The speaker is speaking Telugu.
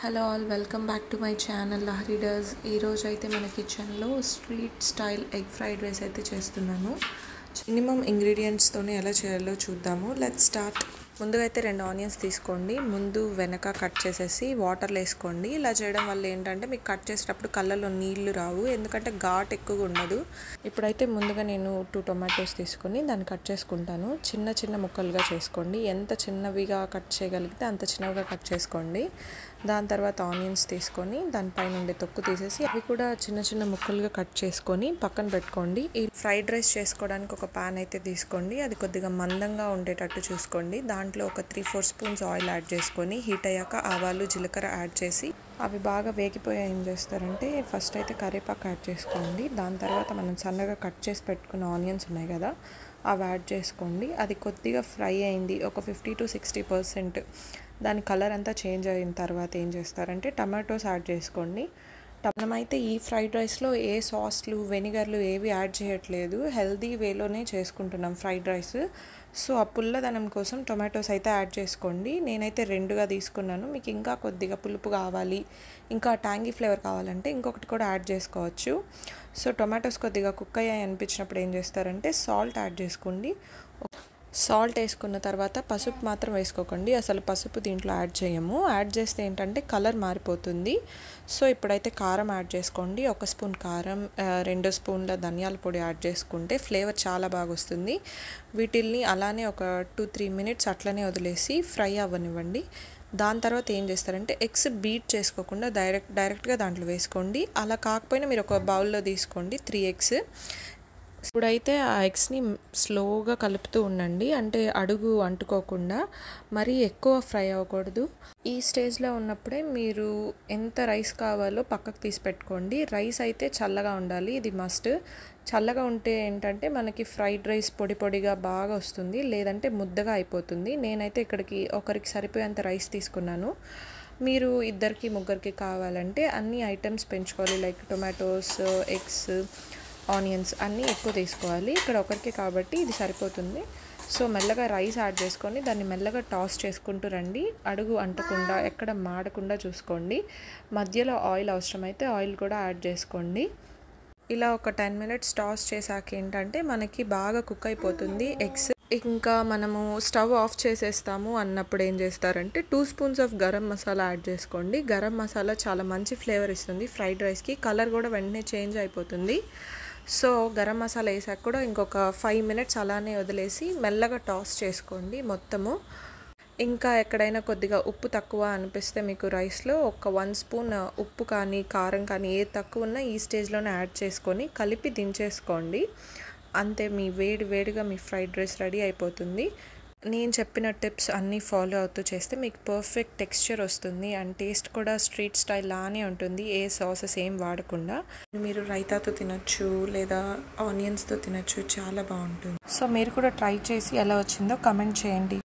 Hello all, welcome back to my channel Lahari does. ఈరోజు అయితే మన కిచెన్లో street style egg fried rice అయితే చేస్తున్నాను. మినిమం ఇంగ్రీడియంట్స్తోనే ఎలా చేయాలో చూద్దాము. Let's start. ముందుగా అయితే 2 ఆనియన్స్ తీసుకోండి. ముందు వెనక కట్ చేసేసి వాటర్లో వేసుకోండి. ఇలా చేయడం వల్ల ఏంటంటే మీకు కట్ చేసేటప్పుడు కళ్ళలో నీళ్లు రావు, ఎందుకంటే ఘాట్ ఎక్కువగా ఉండదు. ఇప్పుడైతే ముందుగా నేను 2 టొమాటోస్ తీసుకొని దాన్ని కట్ చేసుకుంటాను. చిన్న చిన్న ముక్కలుగా చేసుకోండి. ఎంత చిన్నవిగా కట్ చేయగలిగితే అంత చిన్నవిగా కట్ చేసుకోండి. దాని తర్వాత ఆనియన్స్ తీసుకొని దానిపైన ఉండే తొక్కు తీసేసి అవి కూడా చిన్న చిన్న ముక్కలుగా కట్ చేసుకొని పక్కన పెట్టుకోండి. ఈ ఫ్రైడ్ రైస్ చేసుకోవడానికి ఒక పాన్ అయితే తీసుకోండి. అది కొద్దిగా మందంగా ఉండేటట్టు చూసుకోండి. దాంట్లో ఒక 3-4 స్పూన్స్ ఆయిల్ యాడ్ చేసుకొని హీట్ అయ్యాక ఆవాలు జీలకర్ర యాడ్ చేసి అవి బాగా వేగిపోయా ఏం చేస్తారంటే ఫస్ట్ అయితే కరివేపాకు యాడ్ చేసుకోండి. దాని తర్వాత మనం సన్నగా కట్ చేసి పెట్టుకున్న ఆనియన్స్ ఉన్నాయి కదా, అవి యాడ్ చేసుకోండి. అది కొద్దిగా ఫ్రై అయింది, ఒక 50-60%. దాని కలర్ అంతా చేంజ్ అయిన తర్వాత ఏం చేస్తారంటే టమాటోస్ యాడ్ చేసుకోండి. మనమైతే ఈ ఫ్రైడ్ రైస్లో ఏ సాస్లు వెనిగర్లు ఏవి యాడ్ చేయట్లేదు, హెల్దీ వేలోనే చేసుకుంటున్నాం ఫ్రైడ్ రైస్. సో ఆ పుల్లదనం కోసం టొమాటోస్ అయితే యాడ్ చేసుకోండి. నేనైతే 2గా తీసుకున్నాను. మీకు ఇంకా కొద్దిగా పులుపు కావాలి, ఇంకా ట్యాంగీ ఫ్లేవర్ కావాలంటే ఇంకొకటి కూడా యాడ్ చేసుకోవచ్చు. సో టొమాటోస్ కొద్దిగా కుక్ అయ్యాయి అనిపించినప్పుడు ఏం చేస్తారంటే సాల్ట్ యాడ్ చేసుకోండి. సాల్ట్ వేసుకున్న తర్వాత పసుపు మాత్రం వేసుకోకండి, అసలు పసుపు దీంట్లో యాడ్ చేయము. యాడ్ చేస్తే ఏంటంటే కలర్ మారిపోతుంది. సో ఇప్పుడైతే కారం యాడ్ చేసుకోండి. 1 స్పూన్ కారం, 2 స్పూన్ల ధనియాల పొడి యాడ్ చేసుకుంటే ఫ్లేవర్ చాలా బాగా వస్తుంది. వీటిల్ని అలానే ఒక 2-3 మినిట్స్ అట్లనే వదిలేసి ఫ్రై అవ్వనివ్వండి. దాని తర్వాత ఏం చేస్తారంటే ఎగ్స్ బీట్ చేసుకోకుండా డైరెక్ట్గా దాంట్లో వేసుకోండి. అలా కాకపోయినా మీరు ఒక బౌల్లో తీసుకోండి 3 ఎగ్స్. ఇప్పుడైతే ఆ ఎగ్స్ని స్లోగా కలుపుతూ ఉండండి, అంటే అడుగు అంటుకోకుండా, మరీ ఎక్కువ ఫ్రై అవ్వకూడదు. ఈ స్టేజ్లో ఉన్నప్పుడే మీరు ఎంత రైస్ కావాలో పక్కకు తీసి పెట్టుకోండి. రైస్ అయితే చల్లగా ఉండాలి, ఇది మస్ట్. చల్లగా ఉంటే ఏంటంటే మనకి ఫ్రైడ్ రైస్ పొడి పొడిగా బాగా వస్తుంది, లేదంటే ముద్దగా అయిపోతుంది. నేనైతే ఇక్కడికి ఒకరికి సరిపోయేంత రైస్ తీసుకున్నాను. మీరు 2-3 కావాలంటే అన్ని ఐటమ్స్ పెంచుకోవాలి, లైక్ టొమాటోస్, ఎగ్స్, ఆనియన్స్ అన్నీ ఎక్కువ తీసుకోవాలి. ఇక్కడ ఒకరికి కాబట్టి ఇది సరిపోతుంది. సో మెల్లగా రైస్ యాడ్ చేసుకొని దాన్ని మెల్లగా టాస్ చేసుకుంటూ రండి, అడుగు అంటకుండా ఎక్కడ మాడకుండా చూసుకోండి. మధ్యలో ఆయిల్ అవసరమైతే ఆయిల్ కూడా యాడ్ చేసుకోండి. ఇలా ఒక 10 మినిట్స్ టాస్ చేశాక ఏంటంటే మనకి బాగా కుక్ అయిపోతుంది ఎగ్స్. ఇంకా మనము స్టవ్ ఆఫ్ చేసేస్తాము అన్నప్పుడు ఏం చేస్తారంటే 2 spoons of garam masala add చేసుకోండి. గరం మసాలా చాలా మంచి ఫ్లేవర్ ఇస్తుంది ఫ్రైడ్ రైస్కి, కలర్ కూడా వెంటనే చేంజ్ అయిపోతుంది. సో గరం మసాలా వేసాక కూడా ఇంకొక 5 మినిట్స్ అలానే వదిలేసి మెల్లగా టాస్ చేసుకోండి మొత్తము. ఇంకా ఎక్కడైనా కొద్దిగా ఉప్పు తక్కువ అనిపిస్తే మీకు రైస్లో ఒక 1 స్పూన్ ఉప్పు కానీ కారం కానీ ఏ తక్కువ ఉన్నా ఈ స్టేజ్లోనే యాడ్ చేసుకొని కలిపి దించేసుకోండి. అంతే, మీ వేడిగా మీ ఫ్రైడ్ రైస్ రెడీ అయిపోతుంది. నేను చెప్పిన టిప్స్ అన్నీ ఫాలో అవుతూ చేస్తే మీకు పర్ఫెక్ట్ టెక్స్చర్ వస్తుంది అండ్ టేస్ట్ కూడా స్ట్రీట్ స్టైల్ లానే ఉంటుంది, ఏ సాసెస్ ఏం వాడకుండా. మీరు రైతాతో తినొచ్చు లేదా ఆనియన్స్తో తినొచ్చు, చాలా బాగుంటుంది. సో మీరు కూడా ట్రై చేసి ఎలా వచ్చిందో కమెంట్ చేయండి.